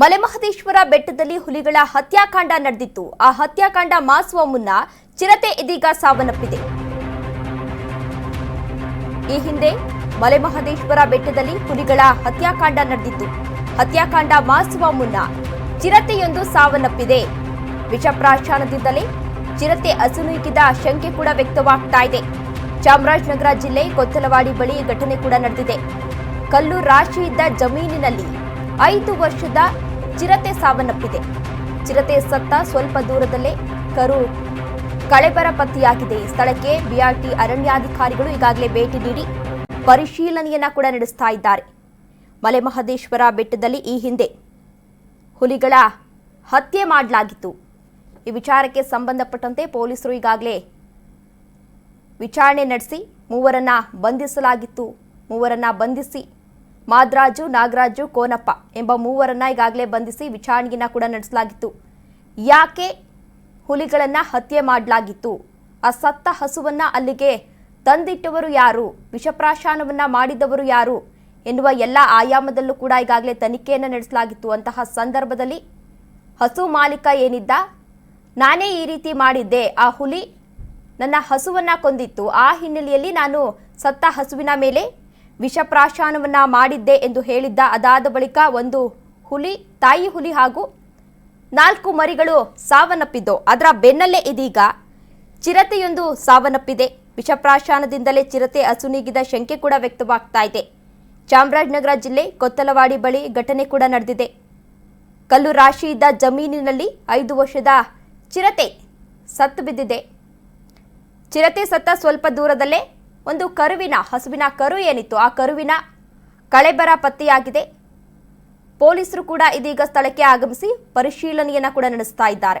ಮಲೆಮಹದೇಶ್ವರ ಬೆಟ್ಟದಲ್ಲಿ ಹುಲಿಗಳ ಹತ್ಯಾಕಾಂಡ ನಡೆದಿತ್ತು. ಆ ಹತ್ಯಾಕಾಂಡ ಮಾಸುವ ಮುನ್ನ ಚಿರತೆ ಇದೀಗ ಸಾವನ್ನಪ್ಪಿದೆ. ಈ ಹಿಂದೆ ಮಲೆಮಹದೇಶ್ವರ ಬೆಟ್ಟದಲ್ಲಿ ಹುಲಿಗಳ ಹತ್ಯಾಕಾಂಡ ನಡೆದಿತ್ತು. ಹತ್ಯಾಕಾಂಡ ಮಾಸುವ ಮುನ್ನ ಚಿರತೆಯೊಂದು ಸಾವನ್ನಪ್ಪಿದೆ. ವಿಷಪ್ರಾಶನದಿಂದಲೇ ಚಿರತೆ ಅಸುನೀಗಿದ ಶಂಕೆ ಕೂಡ ವ್ಯಕ್ತವಾಗ್ತಾ ಇದೆ. ಚಾಮರಾಜನಗರ ಜಿಲ್ಲೆ ಕೊತ್ತಲವಾಡಿ ಬಳಿ ಘಟನೆ ಕೂಡ ನಡೆದಿದೆ. ಕಲ್ಲು ರಾಶಿ ಇದ್ದ ಜಮೀನಿನಲ್ಲಿ 5 ವರ್ಷದ ಚಿರತೆ ಸಾವನ್ನಪ್ಪಿದೆ. ಚಿರತೆ ಸತ್ತ ಸ್ವಲ್ಪ ದೂರದಲ್ಲೇ ಕಳೆಬರ ಪತ್ತೆಯಾಗಿದೆ. ಸ್ಥಳಕ್ಕೆ ಬಿಆರ್ಟಿ ಅರಣ್ಯಾಧಿಕಾರಿಗಳು ಈಗಾಗಲೇ ಭೇಟಿ ನೀಡಿ ಪರಿಶೀಲನೆಯನ್ನ ಕೂಡ ನಡೆಸ್ತಾ ಇದ್ದಾರೆ. ಮಲೆಮಹದೇಶ್ವರ ಬೆಟ್ಟದಲ್ಲಿ ಈ ಹಿಂದೆ ಹುಲಿಗಳ ಹತ್ಯೆ ಮಾಡಲಾಗಿತ್ತು. ಈ ವಿಚಾರಕ್ಕೆ ಸಂಬಂಧಪಟ್ಟಂತೆ ಪೊಲೀಸರು ಈಗಾಗಲೇ ವಿಚಾರಣೆ ನಡೆಸಿ ಮೂವರನ್ನ ಬಂಧಿಸಲಾಗಿತ್ತು. ಮೂವರನ್ನ ಬಂಧಿಸಿ ಮಾದ್ರಾಜು, ನಾಗರಾಜು, ಕೋನಪ್ಪ ಎಂಬ ಮೂವರನ್ನ ಈಗಾಗಲೇ ಬಂಧಿಸಿ ವಿಚಾರಣೆಯನ್ನ ಕೂಡ ನಡೆಸಲಾಗಿತ್ತು. ಯಾಕೆ ಹುಲಿಗಳನ್ನ ಹತ್ಯೆ ಮಾಡಲಾಗಿತ್ತು? ಆ ಸತ್ತ ಹಸುವನ್ನ ಅಲ್ಲಿಗೆ ತಂದಿಟ್ಟವರು ಯಾರು? ವಿಷಪ್ರಾಶನವನ್ನ ಮಾಡಿದವರು ಯಾರು ಎನ್ನುವ ಎಲ್ಲ ಆಯಾಮದಲ್ಲೂ ಕೂಡ ಈಗಾಗಲೇ ತನಿಖೆಯನ್ನು ನಡೆಸಲಾಗಿತ್ತು. ಅಂತಹ ಸಂದರ್ಭದಲ್ಲಿ ಹಸು ಮಾಲೀಕ ಏನಿದ್ದ, ನಾನೇ ಈ ರೀತಿ ಮಾಡಿದ್ದೆ, ಆ ಹುಲಿ ನನ್ನ ಹಸುವನ್ನ ಕೊಂದಿತ್ತು, ಆ ಹಿನ್ನೆಲೆಯಲ್ಲಿ ನಾನು ಸತ್ತ ಹಸುವಿನ ಮೇಲೆ ವಿಷಪ್ರಾಶನವನ್ನ ಮಾಡಿದ್ದೆ ಎಂದು ಹೇಳಿದ್ದ. ಅದಾದ ಬಳಿಕ ಒಂದು ಹುಲಿ, ತಾಯಿ ಹುಲಿ ಹಾಗೂ 4 ಮರಿಗಳು ಸಾವನ್ನಪ್ಪಿದ್ದು. ಅದರ ಬೆನ್ನಲ್ಲೇ ಇದೀಗ ಚಿರತೆಯೊಂದು ಸಾವನ್ನಪ್ಪಿದೆ. ವಿಷಪ್ರಾಶನದಿಂದಲೇ ಚಿರತೆ ಅಸುನೀಗಿದ ಶಂಕೆ ಕೂಡ ವ್ಯಕ್ತವಾಗ್ತಾ ಇದೆ. ಚಾಮರಾಜನಗರ ಜಿಲ್ಲೆ ಕೊತ್ತಲವಾಡಿ ಬಳಿ ಘಟನೆ ಕೂಡ ನಡೆದಿದೆ. ಕಲ್ಲು ರಾಶಿ ಇದ್ದ ಜಮೀನಿನಲ್ಲಿ 5 ವರ್ಷದ ಚಿರತೆ ಸತ್ತು ಬಿದ್ದಿದೆ. ಚಿರತೆ ಸತ್ತ ಸ್ವಲ್ಪ ದೂರದಲ್ಲೇ ಒಂದು ಹಸುವಿನ ಕರು ಏನಿತ್ತು, ಆ ಕರುವಿನ ಕಳೆಬರ ಪತ್ತೆಯಾಗಿದೆ. ಪೊಲೀಸರು ಕೂಡ ಇದೀಗ ಸ್ಥಳಕ್ಕೆ ಆಗಮಿಸಿ ಪರಿಶೀಲನೆಯನ್ನ ಕೂಡ ನಡೆಸ್ತಾ ಇದ್ದಾರೆ.